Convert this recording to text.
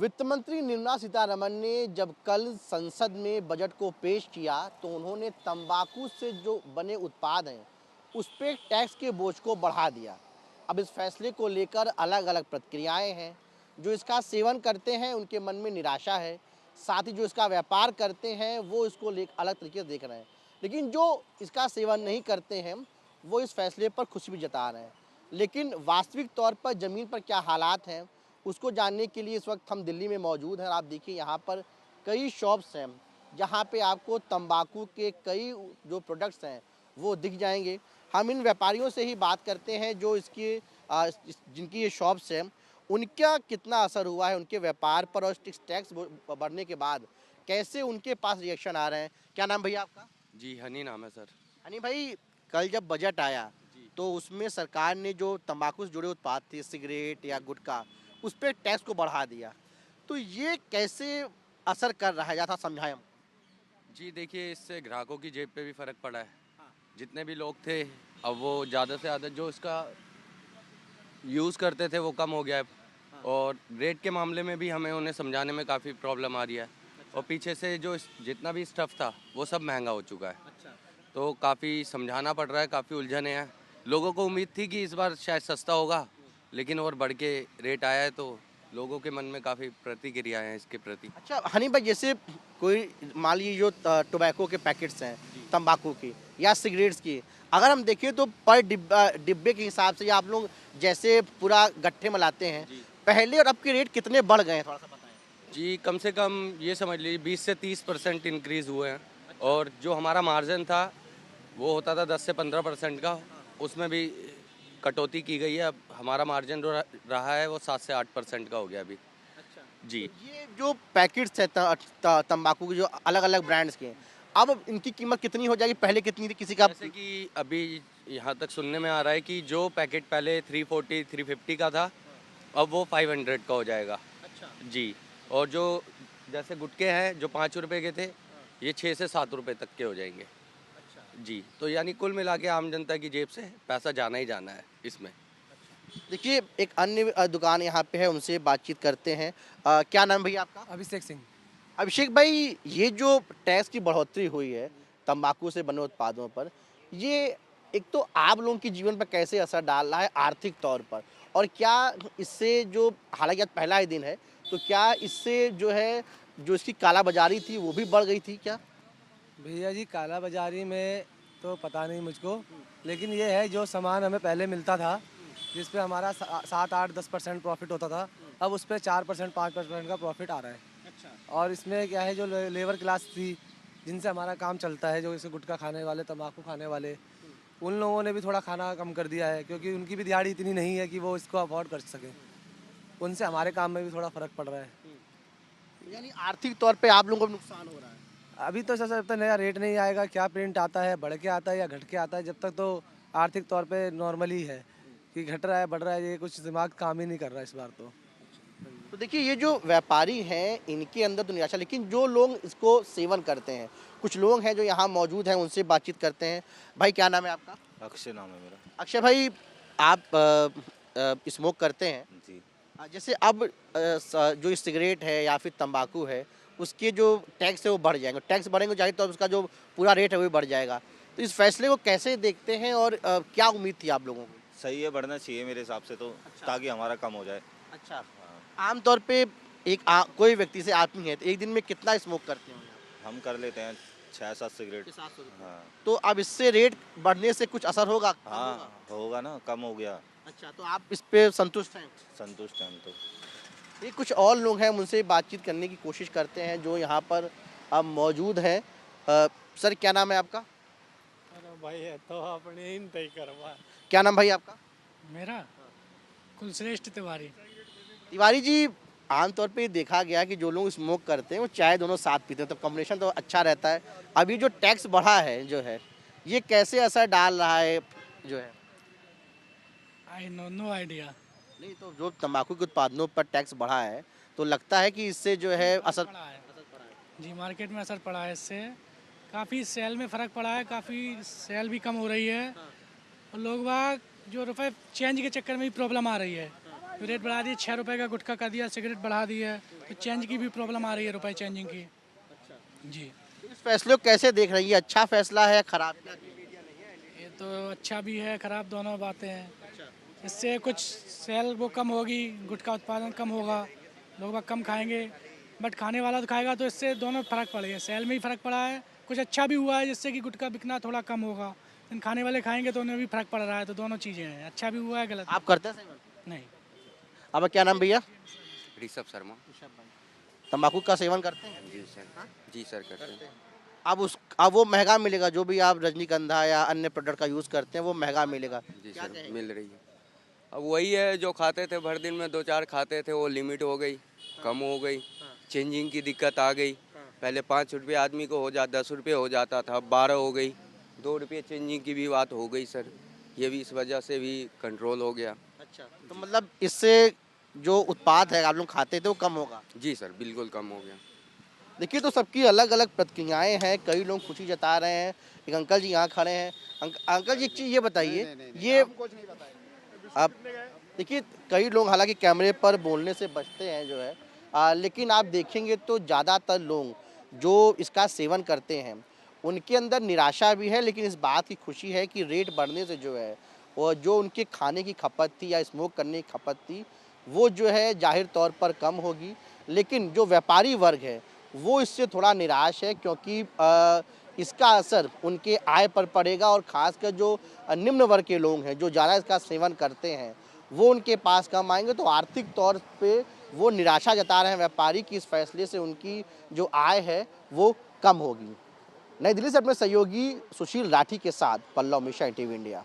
वित्त मंत्री निर्मला सीतारमण ने जब कल संसद में बजट को पेश किया तो उन्होंने तंबाकू से जो बने उत्पाद हैं उस पर टैक्स के बोझ को बढ़ा दिया। अब इस फैसले को लेकर अलग अलग प्रतिक्रियाएं हैं। जो इसका सेवन करते हैं उनके मन में निराशा है, साथ ही जो इसका व्यापार करते हैं वो इसको ले अलग तरीके से देख रहे हैं। लेकिन जो इसका सेवन नहीं करते हैं वो इस फैसले पर खुशी भी जता रहे हैं। लेकिन वास्तविक तौर पर ज़मीन पर क्या हालात हैं उसको जानने के लिए इस वक्त हम दिल्ली में मौजूद हैं। आप देखिए यहाँ पर कई शॉप्स हैं जहाँ पे आपको तंबाकू के कई जो प्रोडक्ट्स हैं वो दिख जाएंगे। हम इन व्यापारियों से ही बात करते हैं जो जिनकी ये शॉप्स हैं, उनका कितना असर हुआ है उनके व्यापार पर और टैक्स बढ़ने के बाद कैसे उनके पास रिएक्शन आ रहे हैं। क्या नाम भैया आपका? जी, हनी नाम है सर। हनी भाई, कल जब बजट आया जी। तो उसमें सरकार ने जो तंबाकू से जुड़े उत्पाद थे, सिगरेट या गुटखा, उस पे टैक्स को बढ़ा दिया। तो ये कैसे असर कर रहा है, ज़रा समझाएं हमको। जी देखिए, इससे ग्राहकों की जेब पे भी फ़र्क पड़ा है। हाँ। जितने भी लोग थे, अब वो ज़्यादा से ज़्यादा जो इसका यूज़ करते थे वो कम हो गया है। हाँ। और रेट के मामले में भी हमें उन्हें समझाने में काफ़ी प्रॉब्लम आ रही है। और पीछे से जो जितना भी स्टफ़ था वो सब महंगा हो चुका है। अच्छा। तो काफ़ी समझाना पड़ रहा है, काफ़ी उलझने हैं। लोगों को उम्मीद थी कि इस बार शायद सस्ता होगा, लेकिन और बढ़ के रेट आया है, तो लोगों के मन में काफ़ी प्रतिक्रियाएँ हैं इसके प्रति। अच्छा हनी भाई, जैसे कोई मान लीजिए जो टोबैको के पैकेट्स हैं, तंबाकू की या सिगरेट्स की, अगर हम देखें तो पर डिब्बे के हिसाब से या आप लोग जैसे पूरा गट्ठे में लाते हैं, जी। पहले और अब के रेट कितने बढ़ गए हैं, थोड़ा सा बताएं। जी, कम से कम ये समझ लीजिए 20 से 30% इंक्रीज़ हुए हैं। और जो हमारा मार्जिन था, वो होता था 10 से 15% का, उसमें भी कटौती की गई है। अब हमारा मार्जिन जो रहा है वो 7 से 8% का हो गया अभी। अच्छा। जी। तो ये जो पैकेट्स है तंबाकू के जो अलग-अलग ब्रांड्स के, अब इनकी कीमत कितनी हो जाएगी? पहले कितनी थी किसी का? जैसे कि अभी यहाँ तक सुनने में आ रहा है कि जो पैकेट पहले 340, 350 का था, अब वो 500 का हो जाएगा। अच्छा। जी। और जो जैसे गुटखे हैं, जो 5 रुपए के थे, ये 6 से 7 रुपए तक के हो जाएंगे। अच्छा। जी, तो यानी कुल मिला के आम जनता की जेब से पैसा जाना ही जाना है इसमें। देखिए एक अन्य दुकान यहाँ पे है, उनसे बातचीत करते हैं। क्या नाम भैया आपका? अभिषेक सिंह। अभिषेक भाई, ये जो टैक्स की बढ़ोतरी हुई है तंबाकू से बने उत्पादों पर, ये एक तो आप लोगों के जीवन पर कैसे असर डाल रहा है आर्थिक तौर पर? और क्या इससे जो, हालाँकि आज पहला ही दिन है, तो क्या इससे जो है, जो इसकी कालाबाज़ारी थी वो भी बढ़ गई थी क्या? भैया जी, काला बाज़ारी में तो पता नहीं मुझको, लेकिन ये है जो सामान हमें पहले मिलता था, जिस पे हमारा 7, 8, 10% प्रॉफ़िट होता था, अब उस पे 4%, 5% का प्रॉफ़िट आ रहा है। अच्छा। और इसमें क्या है, जो लेबर क्लास थी, जिनसे हमारा काम चलता है, जो जैसे गुटखा खाने वाले, तम्बाकू खाने वाले, उन लोगों ने भी थोड़ा खाना कम कर दिया है, क्योंकि उनकी भी दिहाड़ी इतनी नहीं है कि वो इसको अफ़ोर्ड कर सकें। उनसे हमारे काम में भी थोड़ा फ़र्क पड़ रहा है। यानी आर्थिक तौर पे आप लोगों को नुकसान हो रहा है। अभी तो जब तक नया रेट नहीं आएगा, क्या प्रिंट आता है, बढ़ के आता है या घट के आता है, जब तक तो आर्थिक तौर पे नॉर्मल ही है कि घट रहा है, बढ़ रहा है, ये कुछ दिमाग काम ही नहीं कर रहा इस बार तो। तो देखिए ये जो व्यापारी हैं इनके अंदर तो निराशा, लेकिन जो लोग इसको सेवन करते हैं, कुछ लोग हैं जो यहाँ मौजूद हैं, उनसे बातचीत करते हैं। भाई क्या नाम है आपका? अक्षय नाम है मेरा। अक्षय भाई, आप स्मोक करते हैं। जी। जैसे अब जो सिगरेट है या फिर तंबाकू है, उसके जो टैक्स है वो बढ़ जाएंगे, टैक्स बढ़ेंगे जाहिर तो उसका जो पूरा रेट है वो भी बढ़ जाएगा। तो इस फैसले को कैसे देखते हैं और क्या उम्मीद थी आप लोगों को? सही है, बढ़ना चाहिए मेरे हिसाब से तो। अच्छा। ताकि हमारा कम हो जाए। अच्छा। हाँ। आमतौर पे कोई व्यक्ति से आप ही हैं तो एक दिन में कितना स्मोक करते होंगे आप? हम कर लेते हैं 6-7 सिगरेट। 700 रुपये। हाँ। तो अब इससे रेट बढ़ने से कुछ असर होगा, कम होगा? हाँ, होगा ना, कम हो गया। अच्छा, तो आप इस पे संतुष्ट हैं? संतुष्ट हैं हम तो। ये कुछ और लोग हैं, उनसे बातचीत करने की कोशिश करते हैं जो यहाँ पर अब मौजूद हैं। सर क्या नाम है आपका? अरे भाई, ये तो अपने ही नहीं करवा। क्या नाम भाई आपका? मेरा कुलश्रेष्ठ तिवारी। तिवारी जी, आमतौर पे देखा गया कि जो लोग स्मोक करते हैं वो चाय दोनों साथ पीते हैं, तो कॉम्बिनेशन तो अच्छा रहता है। अभी जो टैक्स बढ़ा है जो है, ये कैसे असर डाल रहा है जो है? I know, no idea. नहीं तो जो तंबाकू के उत्पादनों पर टैक्स बढ़ा है, तो लगता है कि इससे जो है असर पड़ा है। जी, मार्केट में असर पड़ा है इससे। काफ़ी सेल में फ़र्क पड़ा है, काफ़ी सेल भी कम हो रही है। और लोग बाग जो रुपए चेंज के चक्कर में भी प्रॉब्लम आ रही है, रेट बढ़ा दिए, 6 रुपए का गुटखा कर दिया, सिगरेट बढ़ा दी है, तो चेंज की भी प्रॉब्लम आ रही है, रुपए चेंजिंग की। जी, इस फैसले को कैसे देख रही है, अच्छा फैसला है खराब? ये तो अच्छा भी है, खराब दोनों बातें हैं। इससे कुछ सेल वो कम होगी, गुटखा उत्पादन कम होगा, लोग बाग कम खाएंगे, बट खाने वाला तो खाएगा, तो इससे दोनों फर्क पड़ेगा। सेल में ही फर्क पड़ा है, कुछ अच्छा भी हुआ है जिससे कि गुटखा बिकना थोड़ा कम होगा, लेकिन खाने वाले खाएंगे तो उन्हें भी फर्क पड़ रहा है, तो दोनों चीज़ें हैं, अच्छा भी हुआ है, गलत आप करते हैं सेवन? नहीं। अब क्या नाम भैया? ऋषभ शर्मा। तंबाकू का सेवन करते हैं? जी सर, जी सर करते हैं। अब वो महंगा मिलेगा, जो भी आप रजनीगंधा या अन्य प्रोडक्ट का यूज़ करते हैं वो महंगा मिलेगा। जी सर, मिल रही है। अब वही है, जो खाते थे भर दिन में 2-4 खाते थे, वो लिमिट हो गई, कम हो गई। चेंजिंग की दिक्कत आ गई। पहले 5 रुपये आदमी को हो जाता, 10 रुपये हो जाता था, अब 12 हो गई। 2 रुपये चेंजिंग की भी बात हो गई सर, ये भी इस वजह से भी कंट्रोल हो गया। अच्छा, तो मतलब इससे जो उत्पाद है आप लोग खाते थे वो कम होगा? जी सर, बिल्कुल कम हो गया। देखिए, तो सबकी अलग अलग प्रतिक्रियाएं हैं, कई लोग खुशी जता रहे हैं। एक अंकल जी यहाँ खड़े हैं। अंकल जी, एक चीज़ ये बताइए, ये अब देखिए, कई लोग हालांकि कैमरे पर बोलने से बचते हैं जो है, लेकिन आप देखेंगे तो ज़्यादातर लोग जो इसका सेवन करते हैं उनके अंदर निराशा भी है, लेकिन इस बात की खुशी है कि रेट बढ़ने से जो है, और जो उनके खाने की खपत थी या स्मोक करने की खपत थी, वो जो है जाहिर तौर पर कम होगी। लेकिन जो व्यापारी वर्ग है वो इससे थोड़ा निराश है, क्योंकि इसका असर उनके आय पर पड़ेगा, और ख़ासकर जो निम्न वर्ग के लोग हैं जो ज़्यादा इसका सेवन करते हैं वो उनके पास कम आएंगे, तो आर्थिक तौर पे वो निराशा जता रहे हैं व्यापारी की, इस फैसले से उनकी जो आय है वो कम होगी। नई दिल्ली से अपने सहयोगी सुशील राठी के साथ पल्लव मिश्रा, NTV इंडिया।